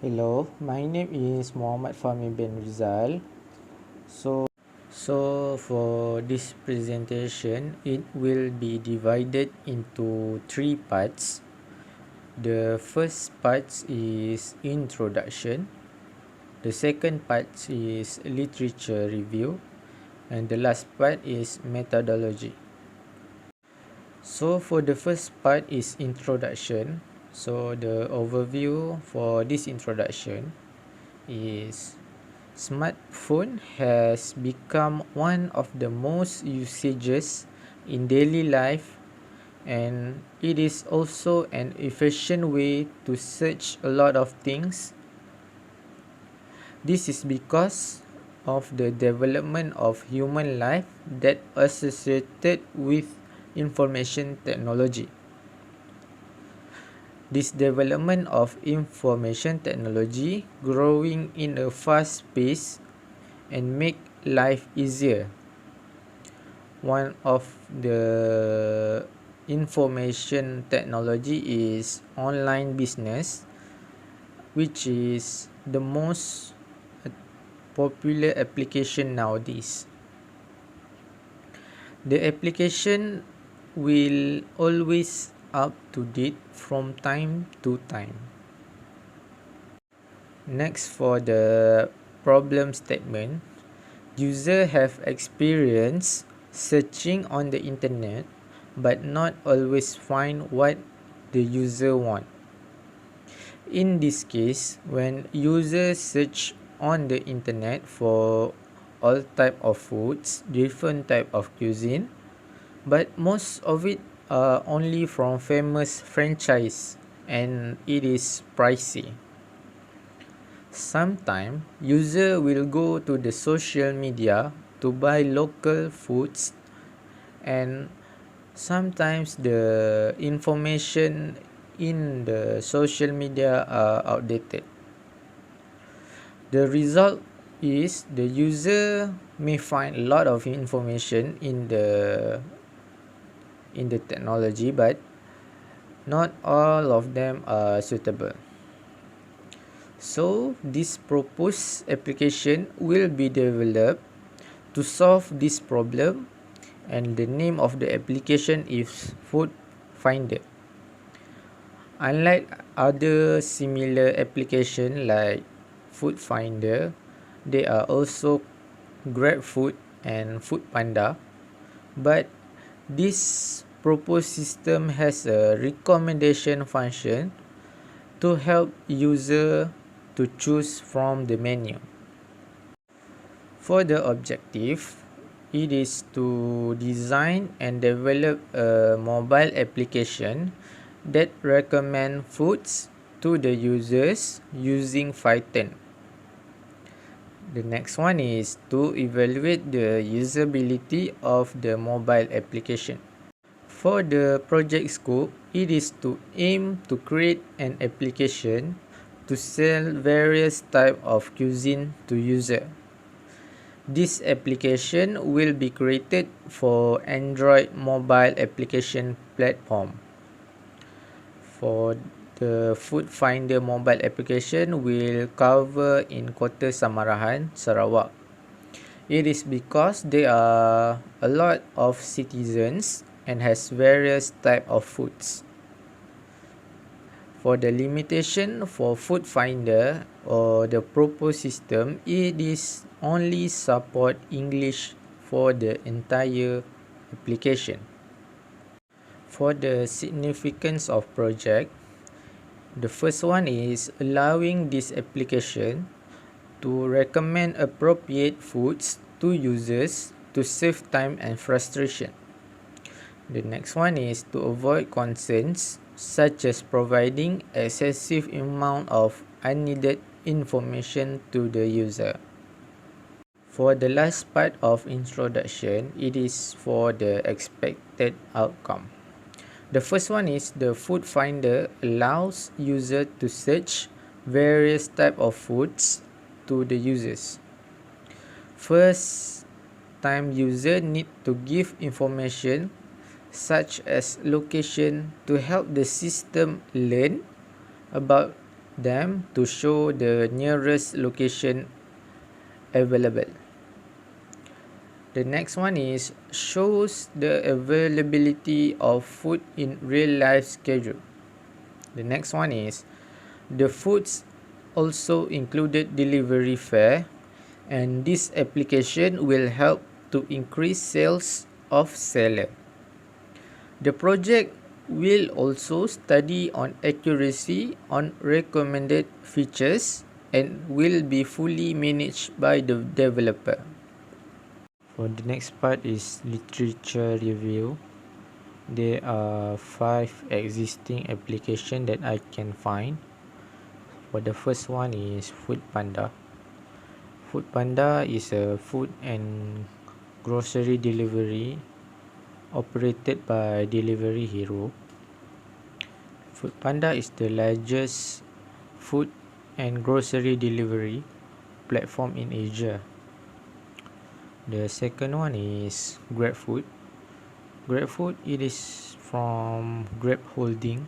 Hello, my name is Muhammad Fahmi bin Rizal. So for this presentation, it will be divided into three parts. The first part is introduction. The second part is literature review. And the last part is methodology. So for the first part is introduction. So the overview for this introduction is smartphone has become one of the most usages in daily life, and it is also an efficient way to search a lot of things. This is because of the development of human life that associated with information technology. This development of information technology growing in a fast pace and make life easier. One of the information technology is online business, which is the most popular application nowadays. The application will always up to date from time to time. Next, for the problem statement, user have experience searching on the internet but not always find what the user want. In this case, when users search on the internet for all type of foods, different type of cuisine, but most of it are only from famous franchise and it is pricey. Sometimes user will go to the social media to buy local foods, and sometimes the information in the social media are outdated. The result is the user may find a lot of information in the technology, but not all of them are suitable. So this proposed application will be developed to solve this problem, and the name of the application is Food Finder. Unlike other similar application like Food Finder, they are also GrabFood and Food Panda, but this proposed system has a recommendation function to help user to choose from the menu. For the objective, it is to design and develop a mobile application that recommend foods to the users using Python. The next one is to evaluate the usability of the mobile application. For the project scope, it is to aim to create an application to sell various types of cuisine to user. This application will be created for Android mobile application platform. For the Food Finder mobile application will cover in Kota Samarahan, Sarawak. It is because there are a lot of citizens and has various type of foods. For the limitation for Food Finder or the proposed system, it is only support English for the entire application. For the significance of project, the first one is allowing this application to recommend appropriate foods to users to save time and frustration. The next one is to avoid concerns such as providing excessive amount of unneeded information to the user. For the last part of introduction, it is for the expected outcome. The first one is the Food Finder allows user to search various type of foods to the users. First time user need to give information such as location to help the system learn about them to show the nearest location available. The next one is shows the availability of food in real life schedule. The next one is the foods also included delivery fare, and this application will help to increase sales of seller. The project will also study on accuracy on recommended features and will be fully managed by the developer. For the next part is literature review. There are 5 existing applications that I can find. For the first one is Foodpanda. Foodpanda is a food and grocery delivery operated by Delivery Hero. Foodpanda is the largest food and grocery delivery platform in Asia. The second one is GrabFood. GrabFood, it is from Grab Holding.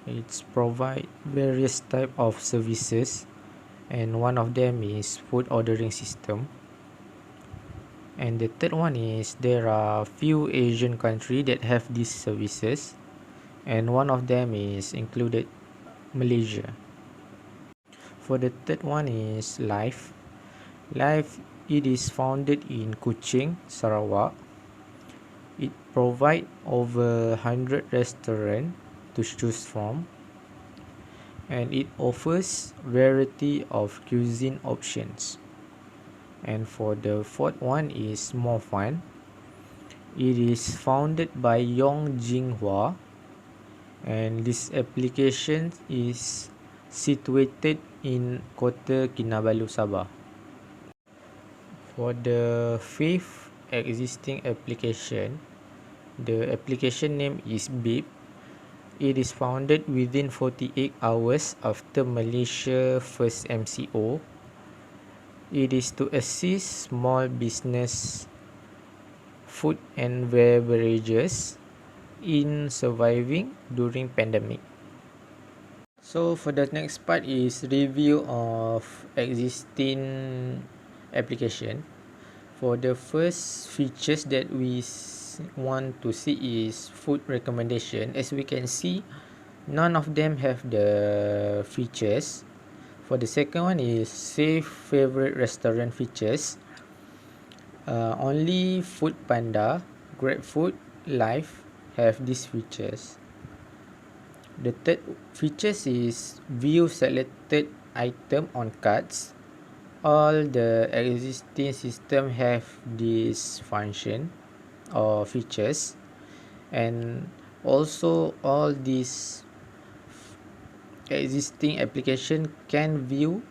It's provide various type of services, and one of them is food ordering system. And the third one is there are few Asian countries that have these services, and one of them is included Malaysia. For the third one is Life. Life, it is founded in Kuching, Sarawak. It provides over 100 restaurants to choose from, and it offers variety of cuisine options. And for the fourth one is More Fun. It is founded by Yong Jinghua, and this application is situated in Kota Kinabalu, Sabah. For the fifth existing application, the application name is Beep. It is founded within 48 hours after Malaysia first MCO. It is to assist small business, food and beverages in surviving during pandemic. So for the next part is review of existing application. For the first features that we want to see is food recommendation. As we can see, none of them have the features. For the second one is save favorite restaurant features. Only Foodpanda, GrabFood, Life have these features. The third features is view selected item on cards. All the existing system have this function or features, and also all these existing application can view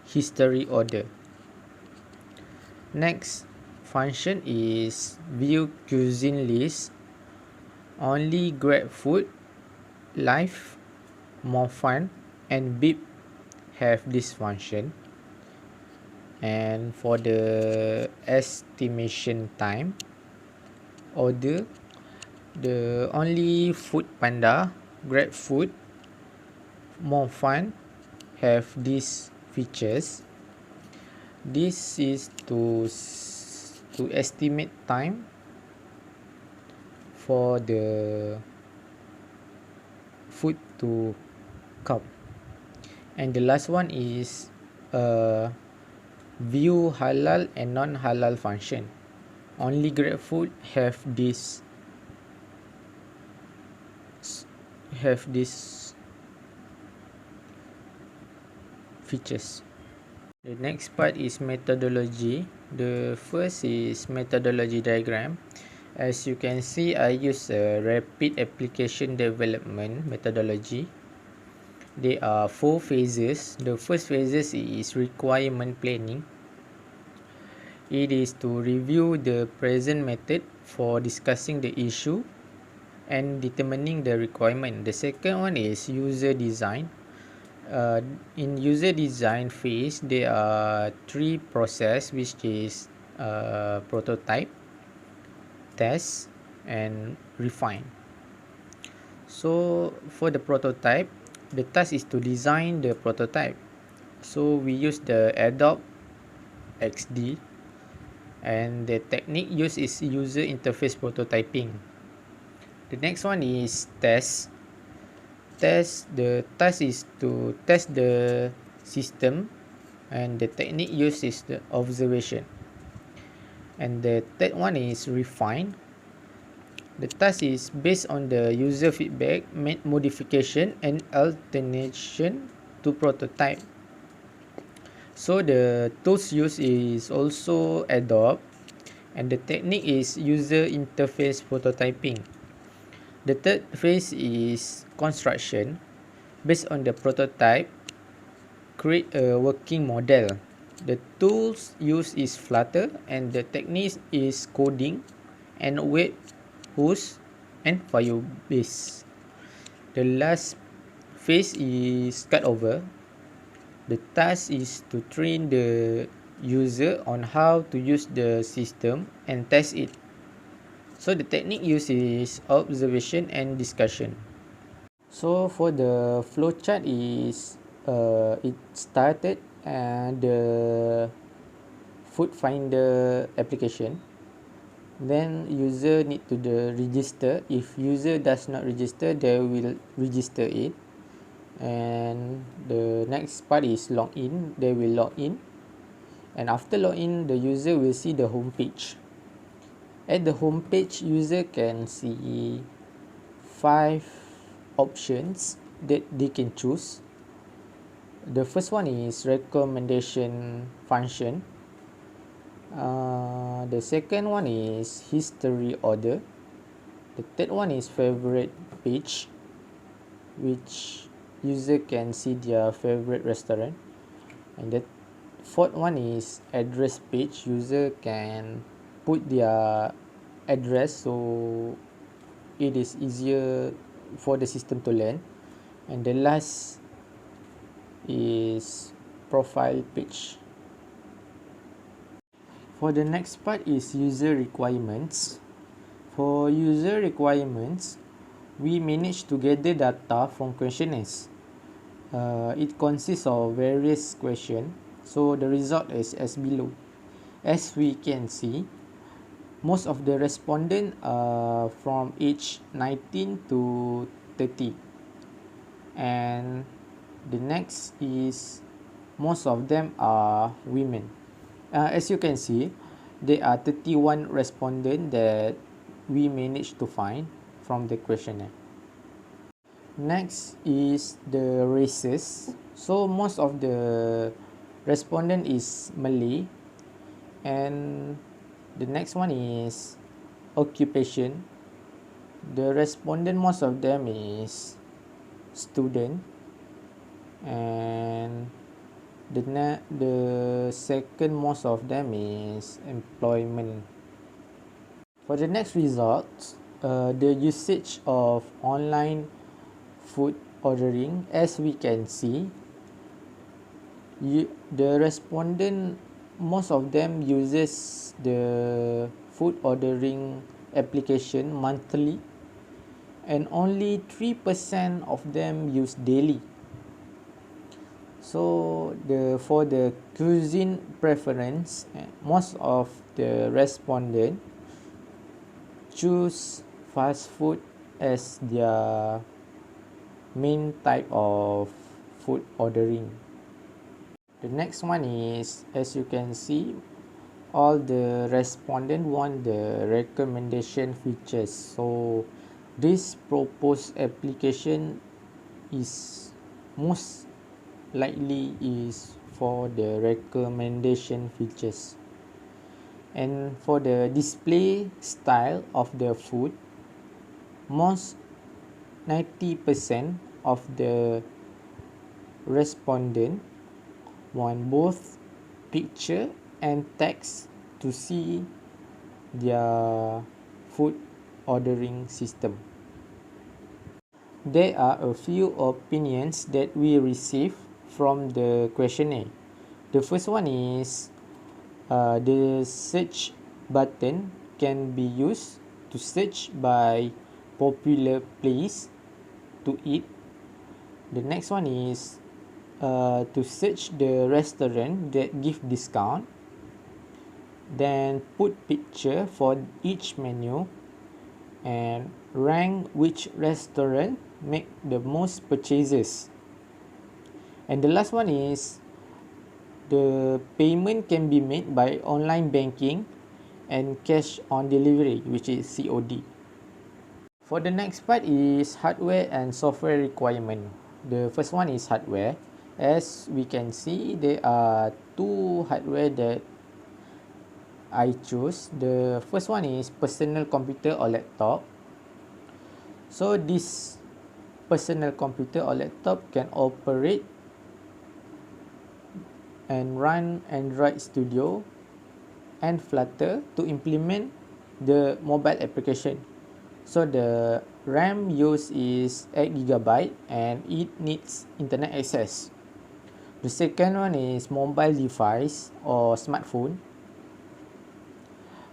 history order. Next function is view cuisine list. Only GrabFood, Life, More Fun and Beep have this function. And for the estimation time order, the only Foodpanda, GrabFood, More Fun have these features. This is to estimate time for the food to come. And the last one is view halal and non-halal function. Only GrabFood have this features. The next part is methodology. The first is methodology diagram. As you can see, I use a rapid application development methodology. There are 4 phases. The first phase is requirement planning. It is to review the present method for discussing the issue and determining the requirement. The second one is user design. In user design phase, there are 3 process, which is prototype, test and refine. So for the prototype, the task is to design the prototype. So we use the Adobe XD, and the technique used is user interface prototyping. The next one is test. The task is to test the system, and the technique used is the observation. And the third one is refine. The task is based on the user feedback, made modification and alternation to prototype. So the tools used is also Adobe, and the technique is user interface prototyping. The third phase is construction. Based on the prototype, create a working model. The tools used is Flutter, and the technique is coding and web host and Firebase. The last phase is cutover. The task is to train the user on how to use the system and test it. So the technique used is observation and discussion. So for the flowchart is it started and the food finder application. Then user need to register. If user does not register, they will register it. And the next part is login. They will log in, and after login, the user will see the home page. At the home page, user can see 5 options that they can choose. The first one is recommendation function. The second one is history order. The third one is favorite page, which user can see their favorite restaurant. And the fourth one is address page. User can put their address, so it is easier for the system to learn. And the last is profile page. For the next part is user requirements. For user requirements, we managed to gather data from questionnaires. It consists of various questions, so the result is as below. As we can see, most of the respondents are from age 19 to 30. And the next is most of them are women. As you can see, there are 31 respondents that we managed to find from the questionnaire. Next is the races. So most of the respondent is Malay. And the next one is occupation. The respondent, most of them is student. And the second most of them is employment. For the next results, the usage of online food ordering, as we can see, the respondent, most of them uses the food ordering application monthly, and only 3% of them use daily. So for the cuisine preference, most of the respondents choose fast food as their main type of food ordering. The next one is, as you can see, all the respondents want the recommendation features. So this proposed application is most likely is for the recommendation features. And for the display style of the food, most 90% of the respondent want both picture and text to see their food ordering system. There are a few opinions that we receive from the questionnaire. The first one is the search button can be used to search by popular place to eat. The next one is to search the restaurant that give discount, then put picture for each menu, and rank which restaurant make the most purchases. And the last one is the payment can be made by online banking and cash on delivery, which is COD. For the next part is hardware and software requirement. The first one is hardware. As we can see, there are two hardware that I choose. The first one is personal computer or laptop. So this personal computer or laptop can operate and run Android Studio and Flutter to implement the mobile application. So the RAM used is 8GB and it needs internet access. The second one is mobile device or smartphone.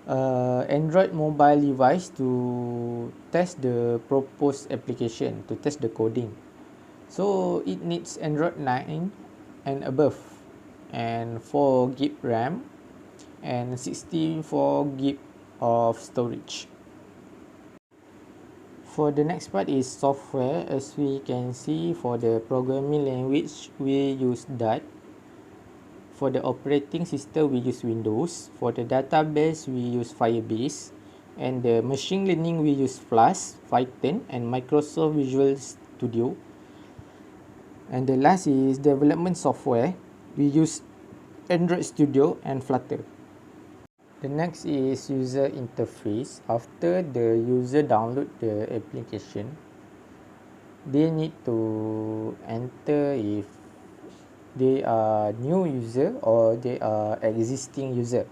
Android mobile device to test the proposed application, to test the coding. So it needs Android 9 and above, and 4GB RAM and 64GB of storage. For the next part is software. As we can see, for the programming language we use Dart. For the operating system we use Windows. For the database we use Firebase, and the machine learning we use Flash, Python and Microsoft Visual Studio. And the last is development software. We use Android Studio and Flutter. The next is user interface. After the user download the application, they need to enter if they are new user or they are existing user.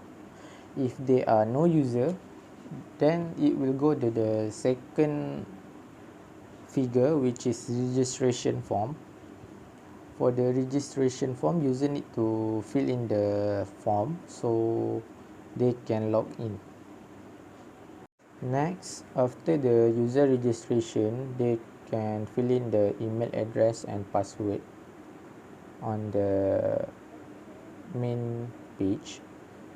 If they are no user, then it will go to the second figure, which is registration form. For the registration form, user need to fill in the form so they can log in. Next, after the user registration, they can fill in the email address and password on the main page.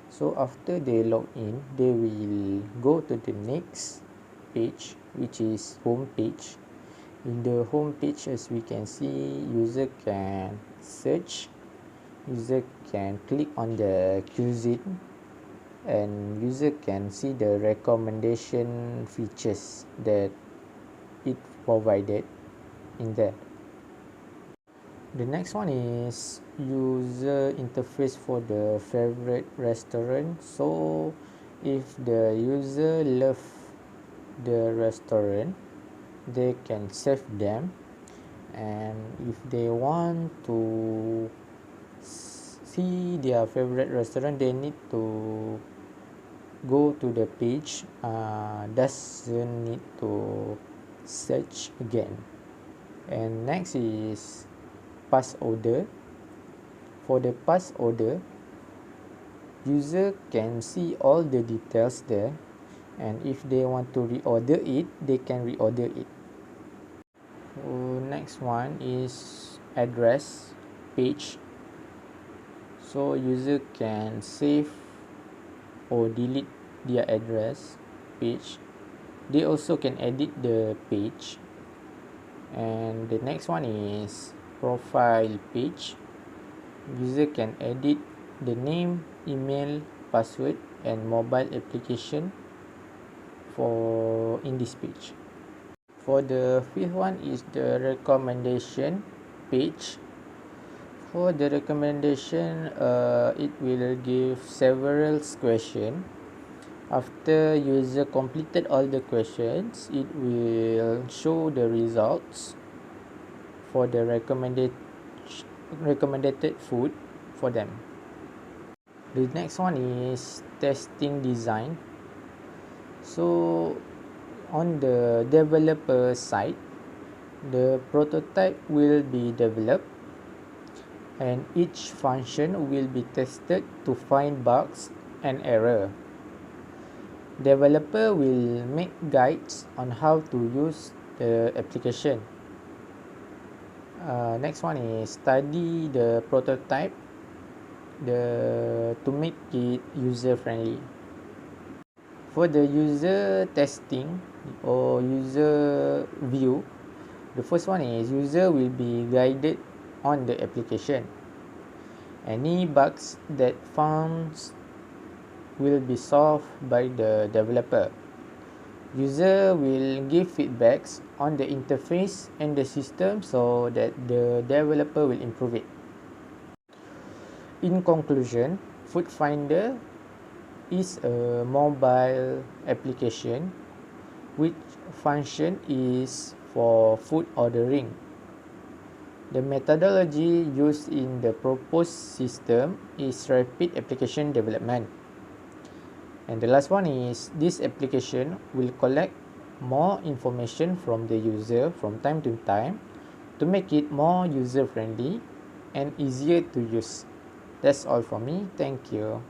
So after they log in, they will go to the next page, which is home page. In the home page, as we can see, user can search, user can click on the cuisine, and user can see the recommendation features that it provided in there. The next one is user interface for the favorite restaurant. So if the user love the restaurant, they can save them, and if they want to see their favorite restaurant, they need to go to the page, doesn't need to search again. And next is pass order. For the pass order, user can see all the details there, and if they want to reorder it, they can reorder it. Next one is address page. So user can save or delete their address page. They also can edit the page. And the next one is profile page. User can edit the name, email, password and mobile application for in this page. For the fifth one is the recommendation page. For the recommendation, it will give several questions. After user completed all the questions, it will show the results for the recommended food for them. The next one is testing design. So on the developer side, the prototype will be developed and each function will be tested to find bugs and error. Developer will make guides on how to use the application. Next one is study the prototype to make it user friendly. For the user testing or user view, the first one is user will be guided on the application. Any bugs that found will be solved by the developer. User will give feedbacks on the interface and the system so that the developer will improve it. In conclusion, Food Finder is a mobile application which function is for food ordering. The methodology used in the proposed system is rapid application development. And the last one is this application will collect more information from the user from time to time to make it more user friendly and easier to use. That's all for me. Thank you.